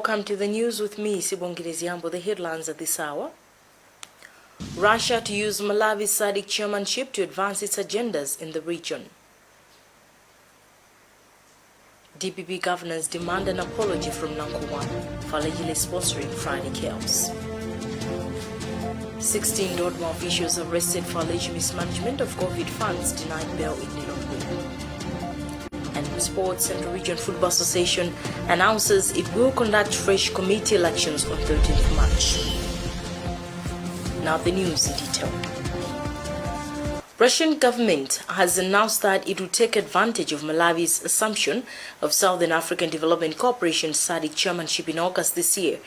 Welcome to the news with me, Sibongile. The headlines at this hour. Russia to use Malawi's SADC chairmanship to advance its agendas in the region. DPP governors demand an apology from Nkhani for allegedly sponsoring Friday chaos. 16 Dodoma officials arrested for alleged mismanagement of COVID funds, denied bail in Lilongwe. And in sports, Central Region Football Association announces it will conduct fresh committee elections on 13th March. Now the news in detail. Russian government has announced that it will take advantage of Malawi's assumption of Southern African Development Corporation SADC chairmanship in August this year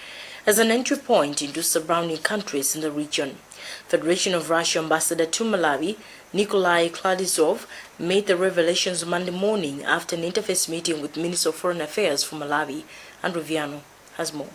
as an entry point into surrounding countries in the region. Federation of Russia ambassador to Malawi, Nikolai Kladisov, made the revelations Monday morning after an interface meeting with Minister of Foreign Affairs for Malawi. Andrew Viano has more.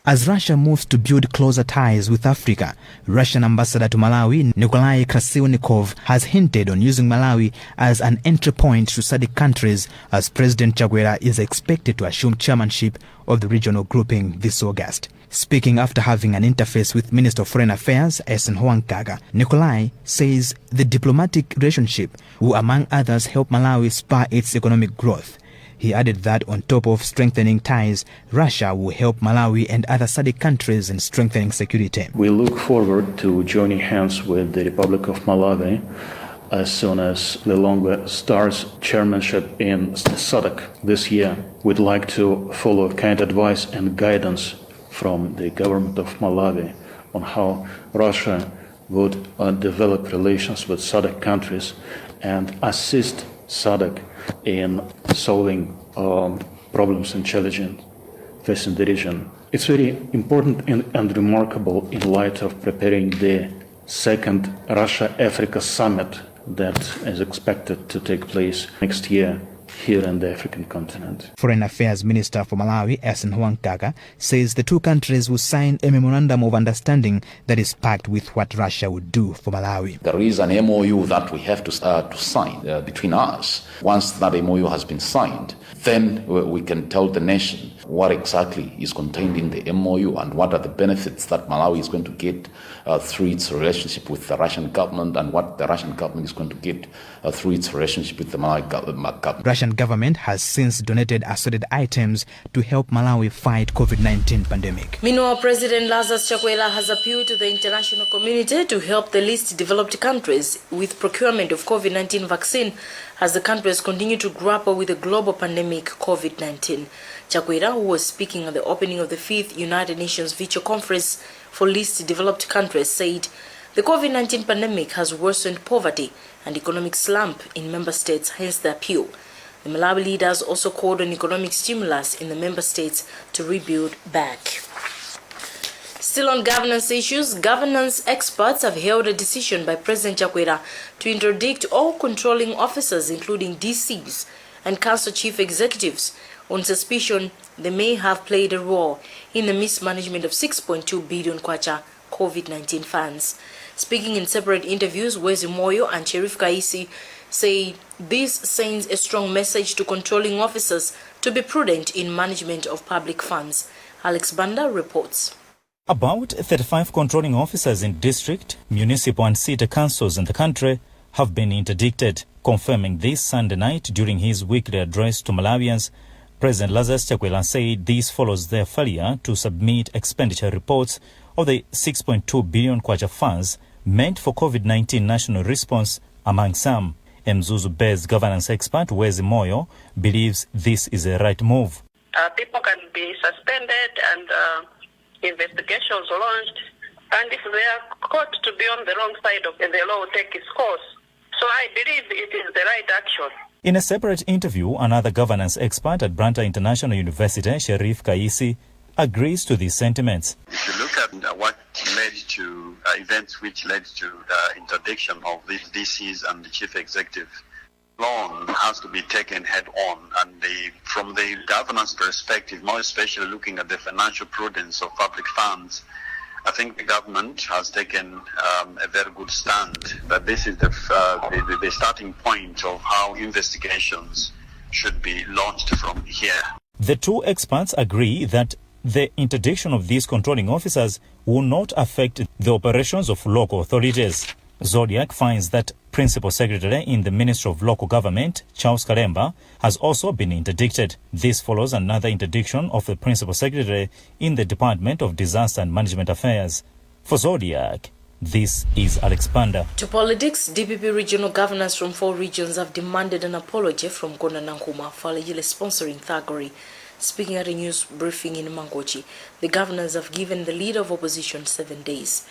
As Russia moves to build closer ties with Africa, Russian ambassador to Malawi, Nikolai Krasilnikov, has hinted on using Malawi as an entry point to SADC countries as President Chakwera is expected to assume chairmanship of the regional grouping this August. Speaking after having an interface with Minister of Foreign Affairs, Esen Huankaga, Nikolai says the diplomatic relationship will, among others, help Malawi spur its economic growth. He added that on top of strengthening ties, Russia will help Malawi and other SADC countries in strengthening security. We look forward to joining hands with the Republic of Malawi as soon as Lilongwe starts chairmanship in SADC this year. We'd like to follow kind advice and guidance from the government of Malawi on how Russia would develop relations with SADC countries and assist SADC in solving problems and challenges facing the region. It's very important and remarkable in light of preparing the second Russia-Africa summit that is expected to take place next year here in the African continent. Foreign Affairs Minister for Malawi, Esen Huankaga, says the two countries will sign a memorandum of understanding that is packed with what Russia would do for Malawi. There is an MOU that we have to sign between us. Once that MOU has been signed, then we can tell the nation what exactly is contained in the MOU and what are the benefits that Malawi is going to get through its relationship with the Russian government and what the Russian government is going to get through its relationship with the Malawi government. Russian government has since donated assorted items to help Malawi fight COVID-19 pandemic. Meanwhile, President Lazarus Chakwera has appealed to the international community to help the least developed countries with procurement of COVID-19 vaccine as the countries continue to grapple with the global pandemic COVID-19. Chakwera, who was speaking at the opening of the 5th United Nations Virtual Conference for Least Developed Countries, said the COVID-19 pandemic has worsened poverty and economic slump in member states, hence the appeal. The Malawi leaders also called on economic stimulus in the member states to rebuild back. Still on governance issues, governance experts have held a decision by President Chakwera to interdict all controlling officers, including DCs and council chief executives, on suspicion they may have played a role in the mismanagement of 6.2 billion kwacha COVID-19 funds. Speaking in separate interviews, Wezi Moyo and Sheriff Kaisi say this sends a strong message to controlling officers to be prudent in management of public funds. Alex Banda reports. About 35 controlling officers in district, municipal and city councils in the country have been interdicted. Confirming this Sunday night during his weekly address to Malawians, President Lazarus Chakwera said this follows their failure to submit expenditure reports of the 6.2 billion kwacha funds meant for COVID-19 national response, among some. Mzuzu-based governance expert Wezi Moyo believes this is a right move. People can be suspended and investigations launched, and if they are caught to be on the wrong side of the law, will take its course. So I believe it is the right action. In a separate interview, another governance expert at Branta International University, Sheriff Kaisi, agrees to these sentiments. If you look at what led to events which led to the interdiction of these DCs and the chief executive, law has to be taken head on. And from the governance perspective, more especially looking at the financial prudence of public funds, I think the government has taken a very good stand that this is the starting point of how investigations should be launched from here. The two experts agree that the interdiction of these controlling officers will not affect the operations of local authorities. Zodiak finds that Principal Secretary in the Ministry of Local Government, Saulos Chilima, has also been interdicted. This follows another interdiction of the Principal Secretary in the Department of Disaster and Management Affairs. For Zodiak, this is Alex Panda. To politics, DPP regional governors from 4 regions have demanded an apology from Gona Nkhuma for allegedly sponsoring thuggery. Speaking at a news briefing in Mangochi, the governors have given the leader of opposition 7 days.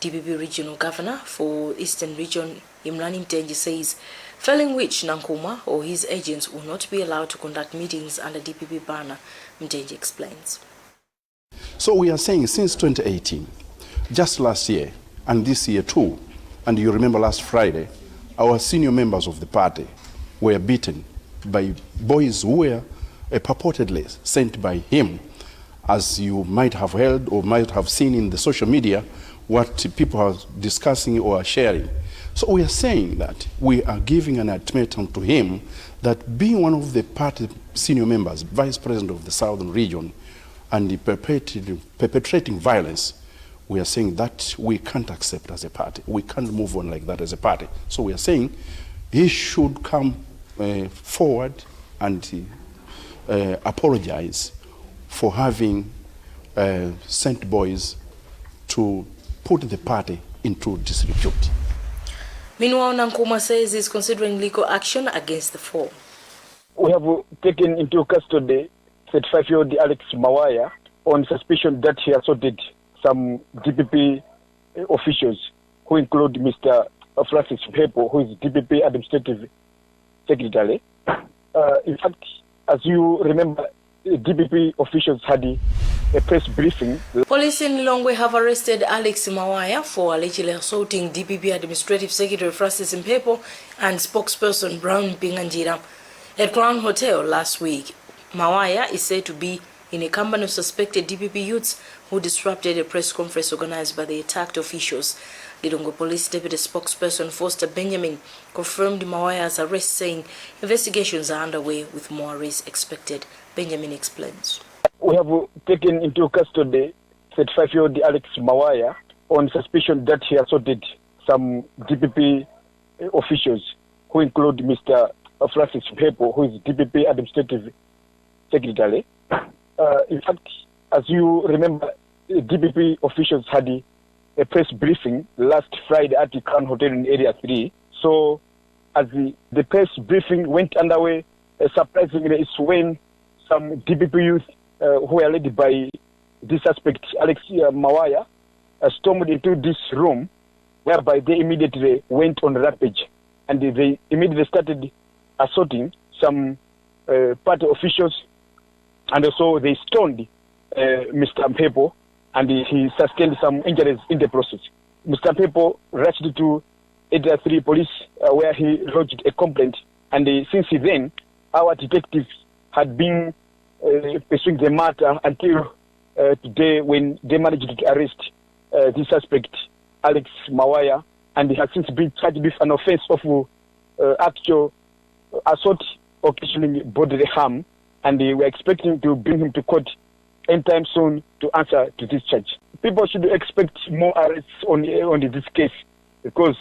DPP regional governor for Eastern Region, Imran Mtenji, says, failing which Nkhuma or his agents will not be allowed to conduct meetings under DPP banner. Mtenji explains. So we are saying since 2018, just last year and this year too, and you remember last Friday, our senior members of the party were beaten by boys who were purportedly sent by him, as you might have heard or might have seen in the social media what people are discussing or sharing. So we are saying that we are giving an ultimatum to him that being one of the party senior members, vice president of the Southern Region, and perpetrating violence, we are saying that we can't accept as a party. We can't move on like that as a party. So we are saying he should come forward and apologize for having sent boys to put the party into disrepute. Meanwhile, Nkhuma says he's considering legal action against the 4. We have taken into custody 35-year-old Alex Mawaya on suspicion that he assaulted some DPP officials, who include Mr. Francis Pepo, who is DPP Administrative Secretary. In fact, as you remember, DPP officials had a press briefing. Police in Lilongwe have arrested Alex Mawaya for allegedly assaulting DPP Administrative Secretary Francis Mpepo and spokesperson Brown Binganjira at Crown Hotel last week. Mawaya is said to be in a company of suspected DPP youths who disrupted a press conference organized by the attacked officials. Lilongwe Police Deputy Spokesperson Foster Benjamin confirmed Mawaya's arrest, saying investigations are underway with more arrests expected. Benjamin explains. We have taken into custody 35-year-old Alex Mawaya on suspicion that he assaulted some DPP officials, who include Mr. Francis Pepo, who is DPP Administrative Secretary. In fact, as you remember, DPP officials had a press briefing last Friday at the Crown Hotel in Area 3. So, as the press briefing went underway, surprisingly, it's when some DPP youth who were led by this suspect, Alex Mawaya, stormed into this room, whereby they immediately went on rampage, and they immediately started assaulting some party officials, and also they stoned Mr. Mpepo, and he sustained some injuries in the process. Mr. Mpepo rushed to Area 3 police, where he lodged a complaint, and since then, our detectives had been pursuing the matter until today, when they managed to arrest the suspect, Alex Mawaya, and he has since been charged with an offense of actual assault occasioning bodily harm, and we're expecting to bring him to court anytime soon to answer to this charge. People should expect more arrests on this case, because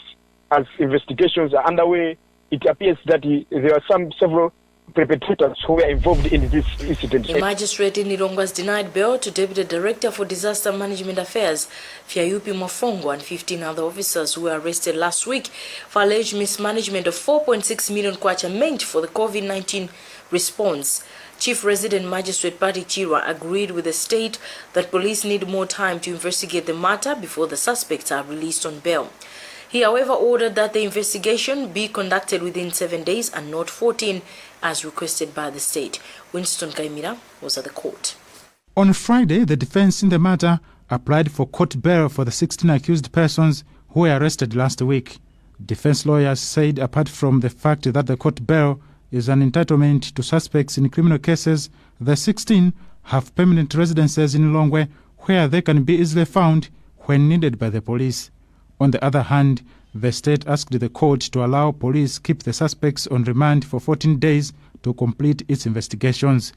as investigations are underway, it appears that there are several perpetrators who were involved in this incident. The magistrate in Lilongwe has denied bail to Deputy Director for Disaster Management Affairs, Fiayupi Mofongo, and 15 other officers who were arrested last week for alleged mismanagement of 4.6 million kwacha meant for the COVID-19 response. Chief Resident Magistrate Patti Chirwa agreed with the state that police need more time to investigate the matter before the suspects are released on bail. He, however, ordered that the investigation be conducted within 7 days and not 14, as requested by the state. Winston Kaimira was at the court. On Friday, the defense in the matter applied for court bail for the 16 accused persons who were arrested last week. Defense lawyers said apart from the fact that the court bail is an entitlement to suspects in criminal cases, the 16 have permanent residences in Lilongwe where they can be easily found when needed by the police. On the other hand, the state asked the court to allow police keep the suspects on remand for 14 days to complete its investigations.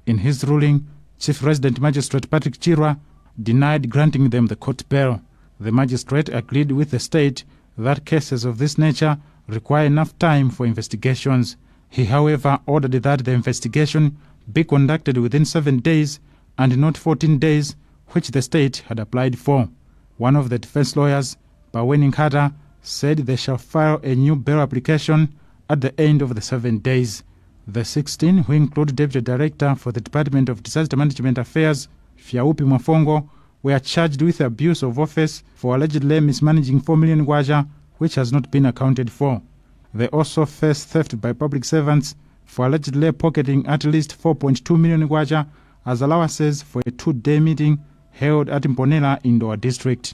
In his ruling, Chief Resident Magistrate Patrick Chirwa denied granting them the court bail. The magistrate agreed with the state that cases of this nature require enough time for investigations. He, however, ordered that the investigation be conducted within 7 days and not 14 days, which the state had applied for. One of the defense lawyers, Baweni Nkata, said they shall file a new bail application at the end of the 7 days. The 16, who include Deputy Director for the Department of Disaster Management Affairs, Fiaupi Mwafongo, were charged with abuse of office for allegedly mismanaging 4 million kwacha, which has not been accounted for. They also face theft by public servants for allegedly pocketing at least 4.2 million kwacha as allowances for a 2-day meeting held at Mponela Indoor District.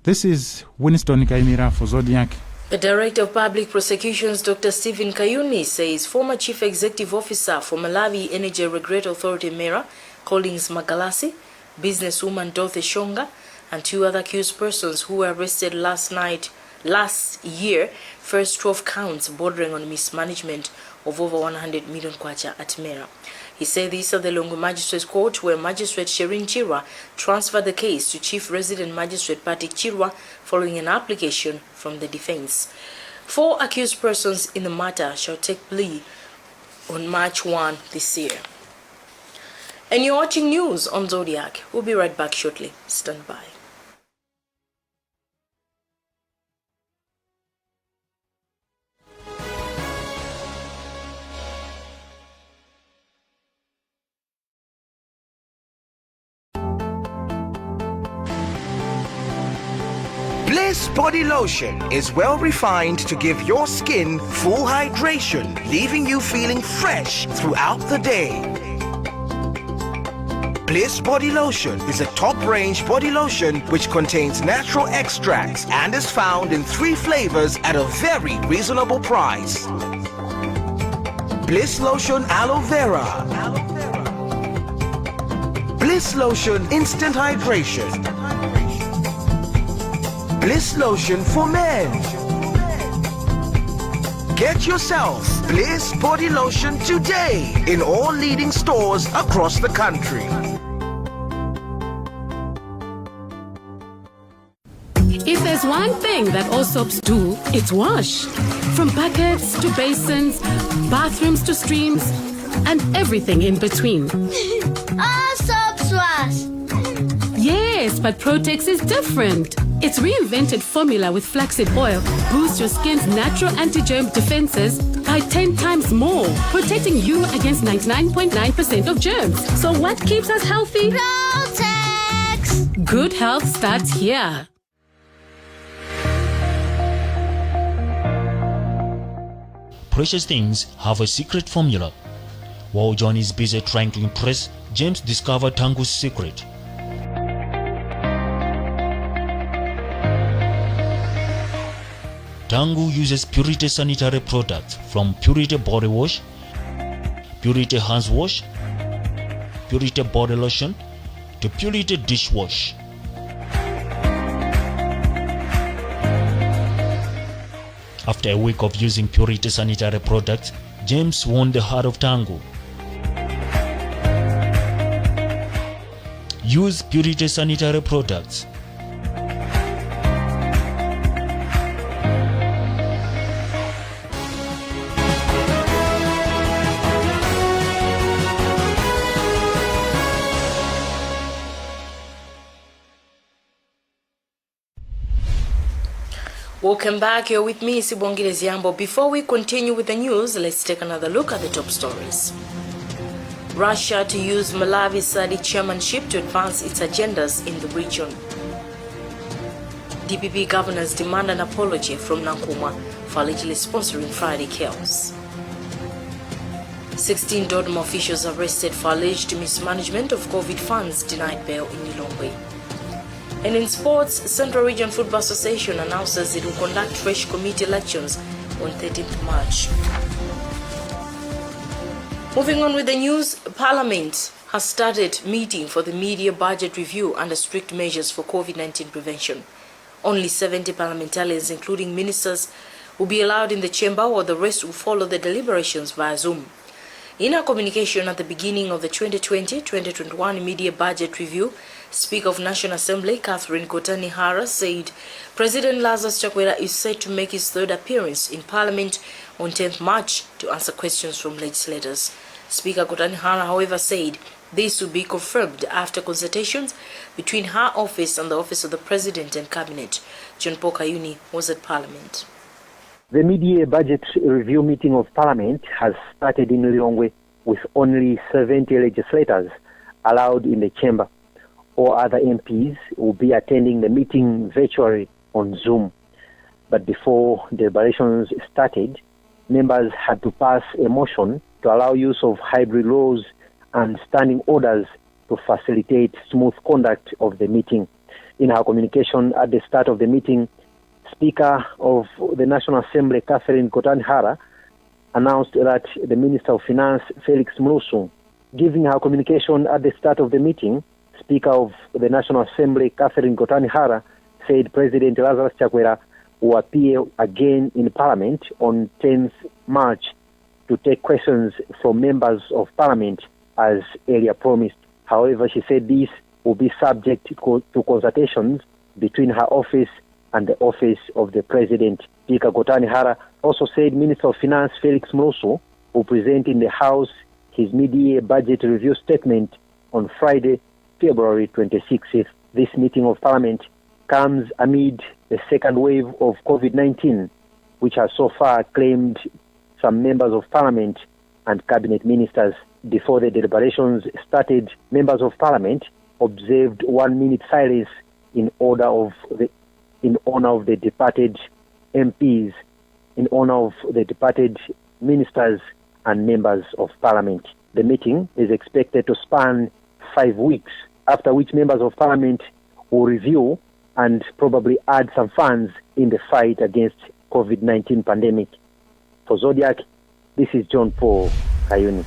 This is Winston Kaimira for Zodiac. The Director of Public Prosecutions, Dr. Stephen Kayuni, says former Chief Executive Officer for Malawi Energy Regulatory Authority MERA, Collins Magalasi, businesswoman Dorothy Shonga, and 2 other accused persons who were arrested last year, first 12 counts bordering on mismanagement of over 100 million kwacha at MERA. He said this at the Longo Magistrates Court, where Magistrate Sherin Chirwa transferred the case to Chief Resident Magistrate Patrick Chirwa following an application from the defense. 4 accused persons in the matter shall take plea on March 1 this year. And you're watching news on Zodiac. We'll be right back shortly. Stand by. Bliss Body Lotion is well refined to give your skin full hydration, leaving you feeling fresh throughout the day. Bliss Body Lotion is a top-range body lotion which contains natural extracts and is found in 3 flavors at a very reasonable price. Bliss Lotion Aloe Vera, Bliss Lotion Instant Hydration, Bliss Lotion for men. Get yourself Bliss Body Lotion today in all leading stores across the country. If there's one thing that all soaps do, it's wash. From buckets to basins, bathrooms to streams, and everything in between. All soaps wash. Yes, but Protex is different. Its reinvented formula with flaxseed oil boosts your skin's natural anti-germ defenses by 10 times more, protecting you against 99.9% of germs. So what keeps us healthy? Protex! Good health starts here. Precious things have a secret formula. While John is busy trying to impress, James discovered Tangu's secret. Tangu uses Purity sanitary products from Purity body wash, Purity hands wash, Purity body lotion to Purity dishwash. After a week of using Purity sanitary products, James won the heart of Tangu. Use Purity sanitary products. Welcome back. You're with me, Sibongile Ziambo. Before we continue with the news, let's take another look at the top stories. Russia to use Malawi's SADC chairmanship to advance its agendas in the region. DPP governors demand an apology from Nkhani for allegedly sponsoring Friday chaos. 16 Dodoma officials arrested for alleged mismanagement of COVID funds denied bail in Lilongwe. And in sports, Central Region Football Association announces it will conduct fresh committee elections on 13th March. Moving on with the news, Parliament has started meeting for the media budget review under strict measures for COVID-19 prevention. Only 70 parliamentarians, including ministers, will be allowed in the chamber, while the rest will follow the deliberations via Zoom. In a communication at the beginning of the 2020-2021 media budget review, Speaker of National Assembly Catherine Kotani-Hara said President Lazarus Chakwera is set to make his third appearance in Parliament on 10th March to answer questions from legislators. Speaker Kotani-Hara, however, said this will be confirmed after consultations between her office and the Office of the President and Cabinet. John Paul Kayuni was at Parliament. The mid-year budget review meeting of Parliament has started in Lilongwe with only 70 legislators allowed in the chamber. All other MPs will be attending the meeting virtually on Zoom. But before deliberations started, members had to pass a motion to allow use of hybrid laws and standing orders to facilitate smooth conduct of the meeting. In her communication at the start of the meeting, Speaker of the National Assembly, Catherine Kotani-Hara, announced that the Minister of Finance, Felix Mlusu, giving her communication at the start of the meeting, Speaker of the National Assembly, Catherine Kotani-Hara, said President Lazarus Chakwera will appear again in Parliament on 10th March to take questions from members of Parliament as earlier promised. However, she said this will be subject to consultations between her office and the Office of the President. Speaker Kotani-Hara also said Minister of Finance Felix Mlusu will present in the House his mid-year budget review statement on Friday, February 26th. This meeting of Parliament comes amid the second wave of COVID-19, which has so far claimed some members of Parliament and Cabinet ministers. Before the deliberations started, members of Parliament observed 1 minute silence in honor of the departed MPs, in honor of the departed ministers and members of Parliament. The meeting is expected to span 5 weeks, after which members of Parliament will review and probably add some funds in the fight against COVID-19 pandemic. For Zodiac, this is John Paul Kayuni.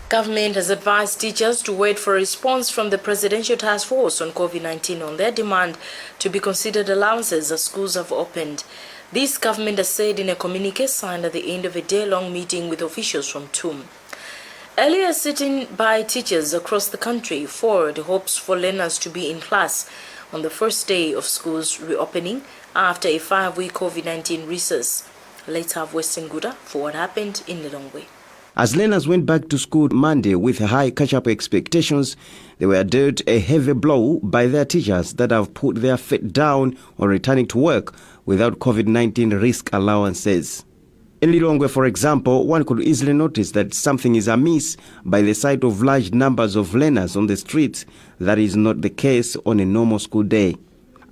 Government has advised teachers to wait for a response from the Presidential Task Force on COVID-19 on their demand to be considered allowances as schools have opened. This government has said in a communique signed at the end of a day-long meeting with officials from TUM. Earlier, sitting by teachers across the country forward hopes for learners to be in class on the first day of schools reopening after a 5-week COVID-19 recess. Let's have Western Guda for what happened in Lilongwe. As learners went back to school Monday with high catch-up expectations, they were dealt a heavy blow by their teachers that have put their feet down on returning to work without COVID-19 risk allowances. In Lilongwe, for example, one could easily notice that something is amiss by the sight of large numbers of learners on the streets. That is not the case on a normal school day.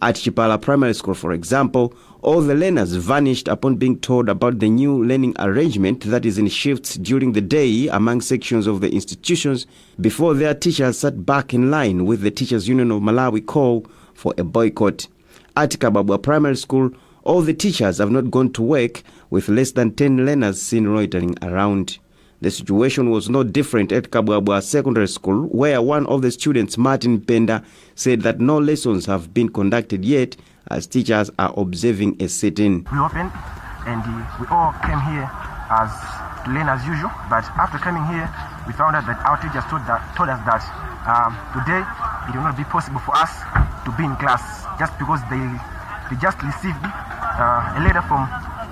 At Chipala Primary School, for example, all the learners vanished upon being told about the new learning arrangement that is in shifts during the day among sections of the institutions before their teachers sat back in line with the Teachers Union of Malawi call for a boycott. At Kababwa Primary School, all the teachers have not gone to work, with less than 10 learners seen loitering around. The situation was not different at Kababwa Secondary School, where one of the students, Martin Penda, said that no lessons have been conducted yet as teachers are observing a sit-in. We opened and we all came here as to learn as usual, but after coming here, we found out that our teachers told us that today it will not be possible for us to be in class just because they just received a letter from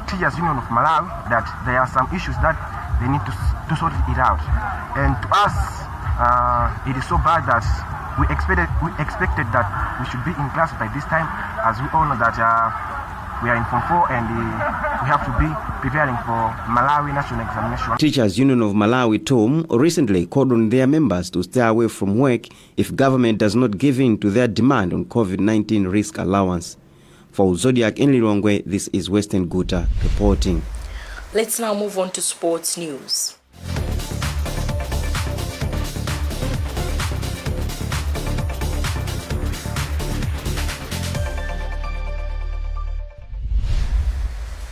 Teachers Union of Malawi that there are some issues that they need to sort it out. And to us, it is so bad that we expected that we should be in class by this time, as we all know that we are in Form 4 and we have to be preparing for Malawi national examination. Teachers Union of Malawi, TUM, recently called on their members to stay away from work if government does not give in to their demand on COVID-19 risk allowance. For Zodiac in Lilongwe, this is Western Guta reporting. Let's now move on to sports news.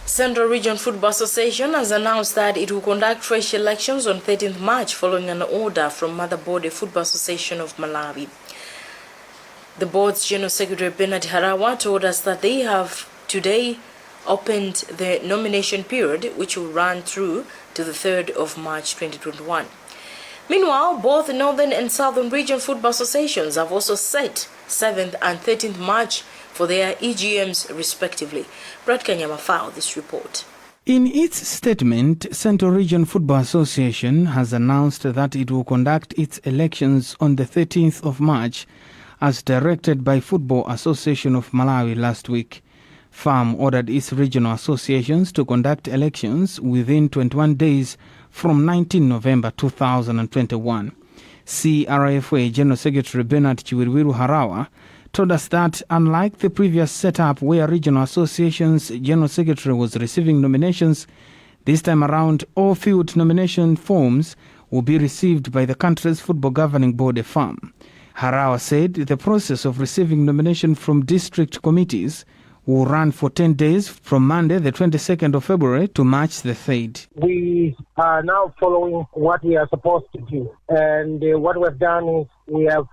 Central Region Football Association has announced that it will conduct fresh elections on 13th March following an order from Motherboard Football Association of Malawi. The board's General Secretary Bernard Harawa told us that they have today opened the nomination period, which will run through to the 3rd of March 2021. Meanwhile, both Northern and Southern Region Football Associations have also set 7th and 13th March for their EGMs respectively. Brad Kanyama filed this report. In its statement, Central Region Football Association has announced that it will conduct its elections on the 13th of March as directed by Football Association of Malawi last week. FAM ordered its regional associations to conduct elections within 21 days from 19 November 2021. CRFA General Secretary Bernard Chiwiriwiru Harawa told us that unlike the previous setup where regional associations General Secretary was receiving nominations, this time around all field nomination forms will be received by the country's football governing body FAM. Harawa said the process of receiving nomination from district committees will run for 10 days from Monday the 22nd of February to March the 3rd. We are now following what we are supposed to do. And what we've done is we have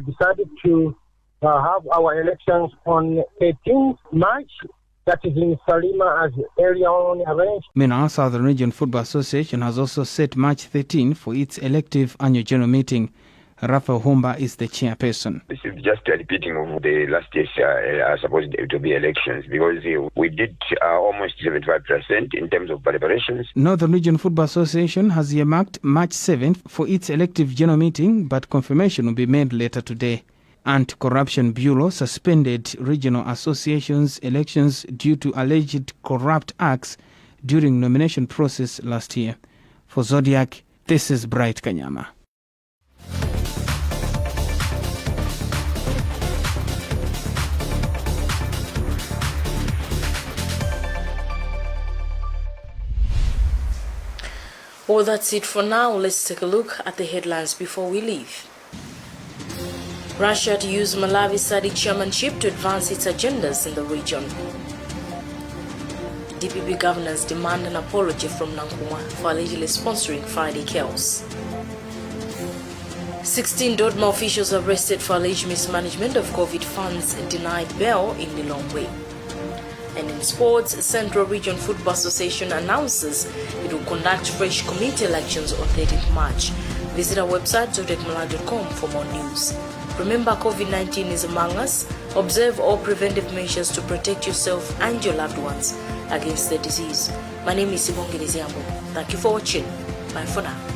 decided to have our elections on 18th March. That is in Chilima as earlier on arranged. Meanwhile, Southern Region Football Association has also set March 13 for its elective annual general meeting. Rafael Humba is the chairperson. This is just a repeating of the last year's supposed to be elections, because we did almost 75% in terms of preparations. Northern Region Football Association has earmarked March 7th for its elective general meeting, but confirmation will be made later today. Anti-Corruption Bureau suspended regional associations' elections due to alleged corrupt acts during nomination process last year. For Zodiac, this is Bright Kanyama. Well, that's it for now. Let's take a look at the headlines before we leave. Russia to use Malawi's SADC chairmanship to advance its agendas in the region. DPP governors demand an apology from Nkhani for allegedly sponsoring Friday chaos. 16 Dodma officials arrested for alleged mismanagement of COVID funds denied bail in Lilongwe. And in sports, Central Region Football Association announces it will conduct fresh committee elections on 13th March. Visit our website, zodiacmalawi.com, for more news. Remember, COVID-19 is among us. Observe all preventive measures to protect yourself and your loved ones against the disease. My name is Sibongi Niziambo. Thank you for watching. Bye for now.